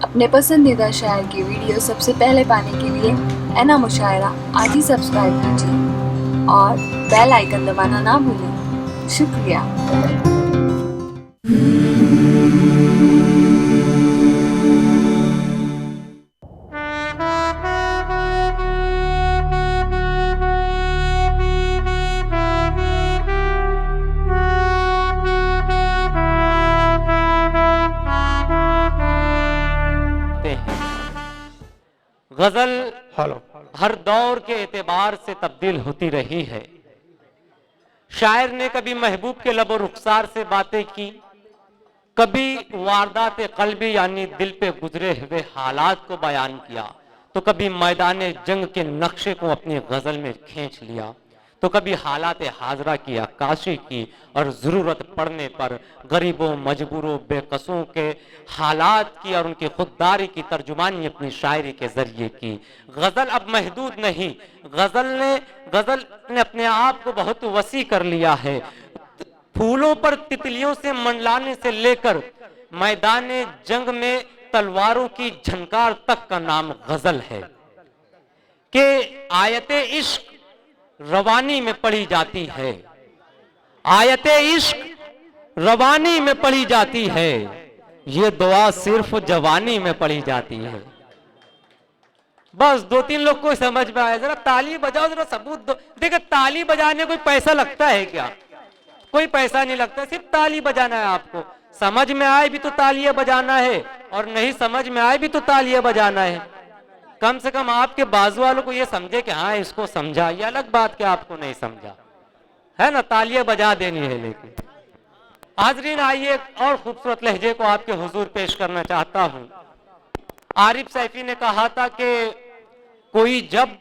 अपने पसंदीदा शायर की वीडियो सबसे पहले पाने के लिए एना मुशायरा आज ही सब्सक्राइब कीजिए और बेल आइकन दबाना ना भूलें। शुक्रिया। गजल हर दौर के एतबार से तब्दील होती रही है। शायर ने कभी महबूब के लबो रुखसार से बातें की, कभी वारदात कल्बी यानी दिल पे गुजरे हुए हालात को बयान किया, तो कभी मैदान जंग के नक्शे को अपनी गजल में खींच लिया, तो कभी हालात हाजरा की अक्काशी की और जरूरत पड़ने पर गरीबों, मजबूरों, बेकसों के हालात की और उनकी खुददारी की तर्जुमानी अपनी शायरी के जरिए की। गजल अब महदूद नहीं, गजल ने अपने आप को बहुत वसी कर लिया है। फूलों पर तितलियों से मंडलाने से लेकर मैदान जंग में तलवारों की झनकार तक का नाम गजल है। कि आयते इश्क रवानी में पढ़ी जाती है, आयते इश्क रवानी में पढ़ी जाती है, ये दुआ सिर्फ जवानी में पढ़ी जाती है। बस दो तीन लोग को समझ में आया, जरा ताली बजाओ, जरा सबूत दो। देखो ताली बजाने कोई पैसा लगता है क्या? कोई पैसा नहीं लगता, सिर्फ ताली बजाना है। आपको समझ में आए भी तो तालियां बजाना है और नहीं समझ में आए भी तो तालियां बजाना है। कम से कम आपके बाजू वालों को ये समझे कि हाँ इसको समझा, ये अलग बात कि आपको नहीं समझा, है ना। तालियां बजा देनी है। लेकिन हाजरीन, आइए एक और खूबसूरत लहजे को आपके हुजूर पेश करना चाहता हूं। आरिफ सैफी ने कहा था कि कोई जब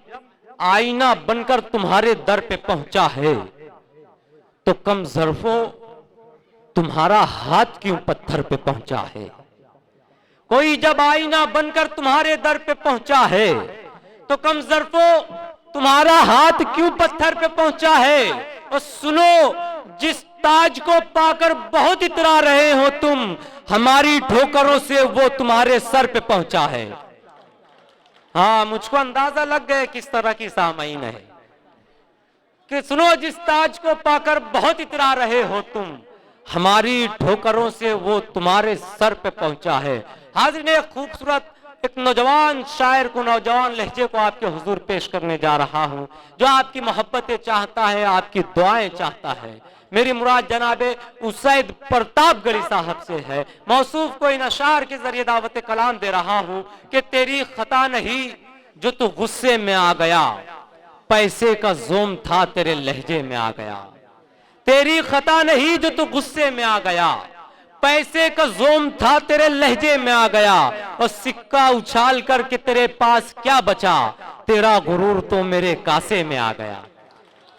आईना बनकर तुम्हारे दर पे पहुंचा है तो कम ज़र्फो तुम्हारा हाथ क्यों पत्थर पे पहुंचा है। कोई जब आईना बनकर तुम्हारे दर पे पहुंचा है तो कम ज़र्फो तुम्हारा हाथ क्यों पत्थर पे पहुंचा है। और सुनो, जिस ताज को पाकर बहुत इतरा रहे हो तुम, हमारी ठोकरों से वो तुम्हारे सर पे पहुंचा है। हाँ, मुझको अंदाजा लग गया किस तरह की सामईन है कि सुनो, जिस ताज को पाकर बहुत इतरा रहे हो तुम, हमारी ठोकरों से वो तुम्हारे सर पे पहुंचा है। हाज़िर एक खूबसूरत एक नौजवान शायर को, नौजवान लहजे को आपके हुजूर पेश करने जा रहा हूं, जो आपकी मोहब्बतें चाहता है, आपकी दुआएं चाहता है। मेरी मुराद जनाबे उसैद प्रतापगढ़ी साहब से है। मौसूफ को इन अशार के जरिए दावत कलाम दे रहा हूं कि तेरी खता नहीं जो तू गुस्से में आ गया, पैसे का जोम था तेरे लहजे में आ गया। तेरी खता नहीं जो तू गुस्से में आ गया, पैसे का जोम था तेरे लहजे में आ गया। और सिक्का उछाल करके तेरे पास क्या बचा, तेरा गुरूर तो मेरे कासे में आ गया।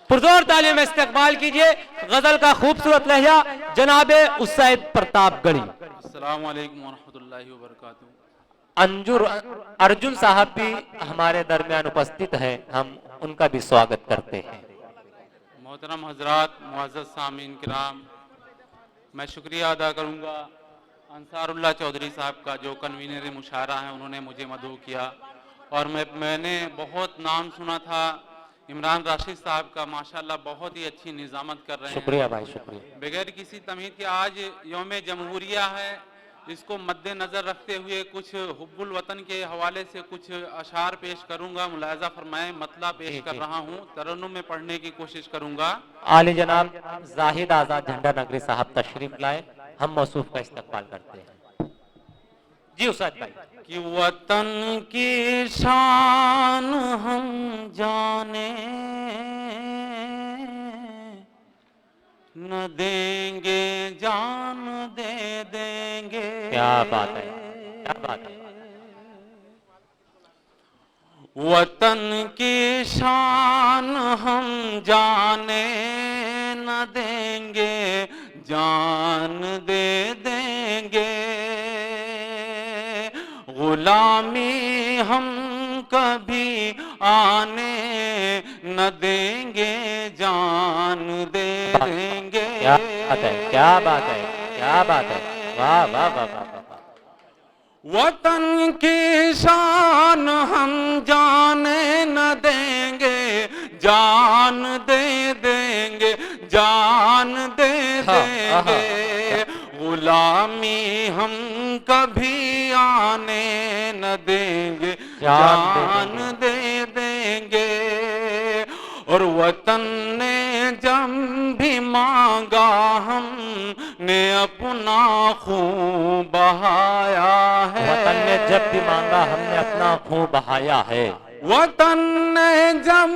पुरजोर तालियों में इस्तकबाल कीजिए गजल का खूबसूरत लहजा जनाबे उसैद प्रतापगढ़ी। अस्सलाम वालेकुम वरहमतुल्लाहि वबरकातुहू। अंजुर अर्जुन साहब भी हमारे दरमियान उपस्थित हैं, हम उनका भी स्वागत करते हैं। मोहतरम हजरात, मुअज़्ज़ज़ सामीन किराम, मैं शुक्रिया अदा करूंगा अंसारुल्लाह चौधरी साहब का, जो कन्वीनर मुशायरा हैं। उन्होंने मुझे मदऊ किया और मैंने बहुत नाम सुना था इमरान राशिद साहब का। माशाल्लाह बहुत ही अच्छी निज़ामत कर रहे हैं। शुक्रिया भाई, शुक्रिया। बगैर किसी तमीज़ के आज यौम जमहूरिया है, इसको मद्देनजर रखते हुए कुछ हुब्बुल वतन के हवाले से कुछ अशार पेश करूंगा। मुलायजा फरमाएं, मतला पेश कर रहा हूं, तरन्नुम में पढ़ने की कोशिश करूंगा। आले जनाब जाहिद आजाद झंडा नगरी साहब तशरीफ लाए, हम मौसूफ का इस्तकबाल करते हैं। जी उस्ताद भाई। कि वतन की शान हम जाने न देंगे, जान दे देंगे। क्या बात है, क्या बात है। वतन की शान हम जाने न देंगे, जान दे देंगे। गुलामी हम कभी आने न देंगे, जान दे देंगे। क्या बात है, क्या बात है, क्या बात है। वाह वाह वाह वाह वाह। वतन की शान हम जाने न देंगे, जान दे देंगे, जान दे देंगे। गुलामी हम कभी आने न देंगे, जान दे देंगे। और वतन ने जब भी मांगा हमने अपना खून बहाया है। वतन ने जब भी मांगा हमने अपना खून बहाया है। वतन ने जब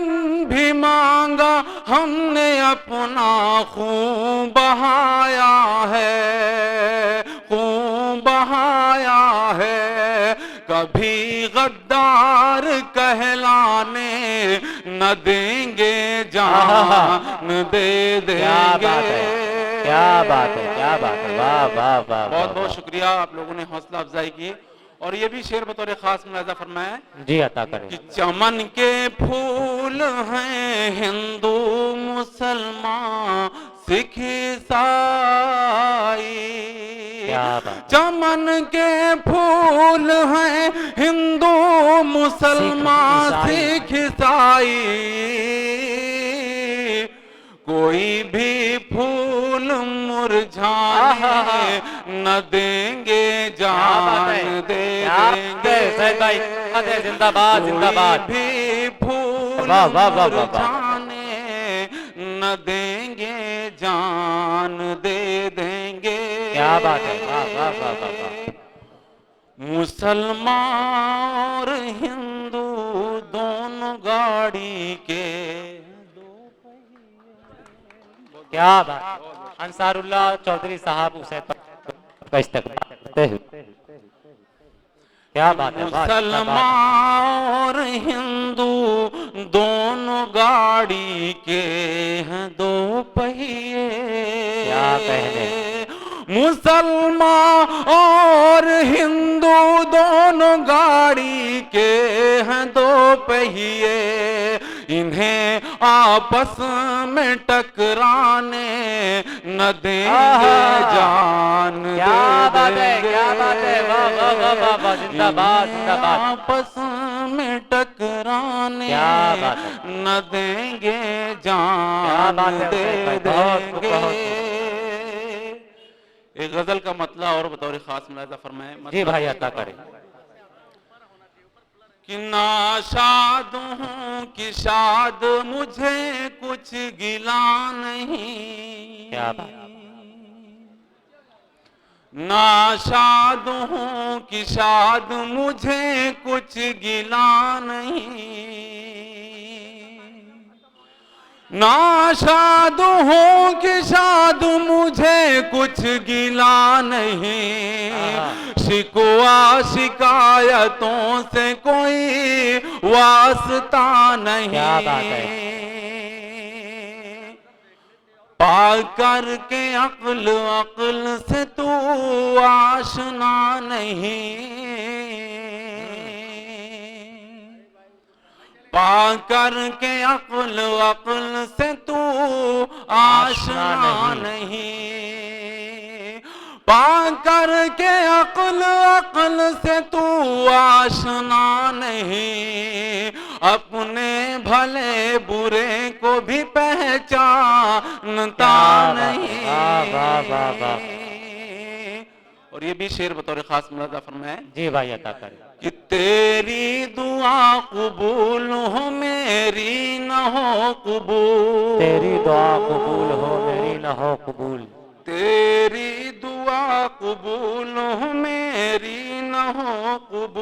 भी मांगा हमने अपना खून बहाया है, खून बहाया है। कभी गद्दार कहलाने न देंगे, जान दे देंगे। क्या बात है, क्या बात है, क्या बात है, वाह वाह वाह। बहुत बहुत शुक्रिया, आप लोगों ने हौसला अफजाई की। और ये भी शेर बतौर खास मुलाजा फरमाया जी, अता करें कि चमन के फूल हैं हिंदू मुसलमान सिख ईसाई। क्या बात। चमन के फूल हैं हिंदू मुसलमान सिख ईसाई। कोई भी फूल मुरझाने न देंगे, जान दे देंगे। जिंदाबाद जिंदाबाद। भी फूल वाह वाह वाह वाह। मुरझाने न देंगे, जान दे देंगे। क्या बात है, वाह वाह वाह वाह। मुसलमान और हिंदू दोनों गाड़ी के। क्या बात। अंसारुल्लाह चौधरी साहब उसे का इस्तेमाल करते हुए। क्या बात है। मुसलमान और हिंदू दोनों गाड़ी के हैं दो पहिए। क्या कहने। मुसलमान और हिंदू दोनों गाड़ी के हैं दो पहिए। इन्हें आपस में टकराने न देंगे, जान दे देंगे। क्या बात है, क्या बात है, वाह वाह वाह वाह। जिंदाबाद जिंदाबाद। आपस में टकराने न देंगे, जान दे देंगे। एक गजल का मतला और बतौर खास मुलाजा फरमाए। जी भाई, अता करें। कि नाशाद हूँ कि शाद मुझे कुछ गिला नहीं। क्या बात। नाशाद हूँ कि शाद मुझे कुछ गिला नहीं। नाशाद हूँ कि शाद मुझे कुछ गिला नहीं। शिकवा शिकायतों से कोई वास्ता नहीं। क्या बात है। पा कर के अक्ल अक्ल से तू आशना नहीं। पा कर के अक्ल अक्ल से तू आशना नहीं। पा कर के अक्ल अक्ल से तू आशना नहीं। अपने भले बुरे को भी पहचानता नहीं। वाह वाह वाह। और ये भी शेर बतौर खास मुलाजा फरमाए। जी भाई, अता करें। कि तेरी दुआ कबूल हो मेरी न हो कबूल। तेरी दुआ कबूल हो मेरी न हो कबूल। तेरी दुआ कबूल हो मेरी न हो कबूल।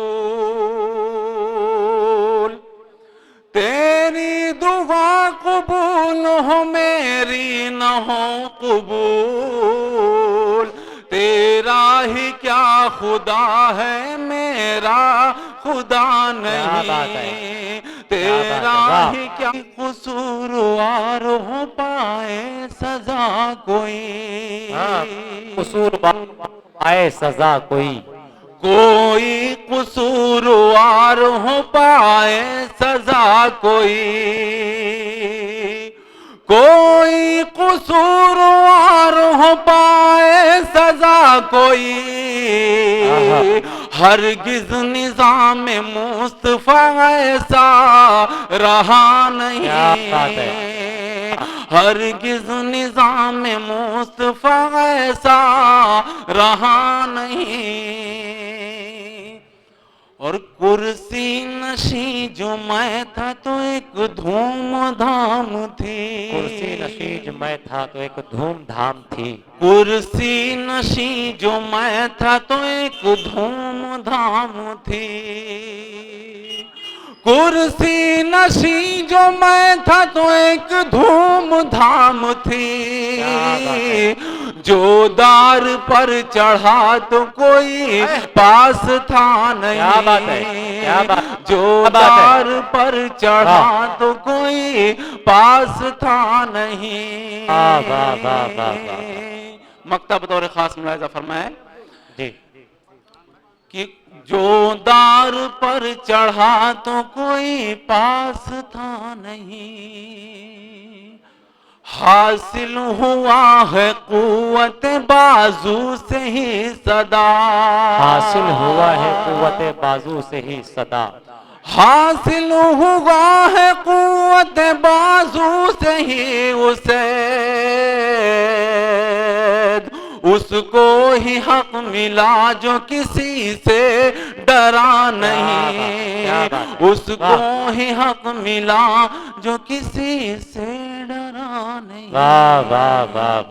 तेरी दुआ कबूल हो मेरी न हो कबूल। तेरा ही क्या खुदा है मेरा खुदा नहीं। तेरा ही क्या कसूरवार हो पाए सजा कोई। कसूर पाए सजा कोई। कोई कसूरवार हो पाए सजा कोई। कोई कसूरवार हो पाए सजा कोई। हरगिज निजाम मुस्तफा ऐसा रहा नहीं, हरगिज निजाम मुस्तफा ऐसा रहा नहीं। और कुर्सी नशी जो मैं था तो एक धूमधाम थी, कुर्सी नशीज मैं था तो एक धूमधाम थी, कुर्सी नशी जो मैं था तो एक धूमधाम थी, कुर्सी नशी जो मैं था तो एक धूमधाम थी। जो दार पर चढ़ा तो कोई पास था नहीं, क्या बात है, क्या बात, जो क्या बात है। दार पर चढ़ा तो कोई पास था नहीं। वाह वाह वाह वाह वाह। मक्ता बतौर खास मुलाहिजा फरमाए जी कि जो दार पर चढ़ा तो कोई पास था नहीं, हासिल हुआ है कुव्वत बाजू से ही सदा, हासिल हुआ है कुव्वत बाजू से ही सदा, हासिल हुआ है कुव्वत बाजू से ही उसे, उसको ही हक मिला जो किसी से डरा नहीं, उसको ही हक मिला जो किसी से डरा नहीं। वाह वाह वाह वाह।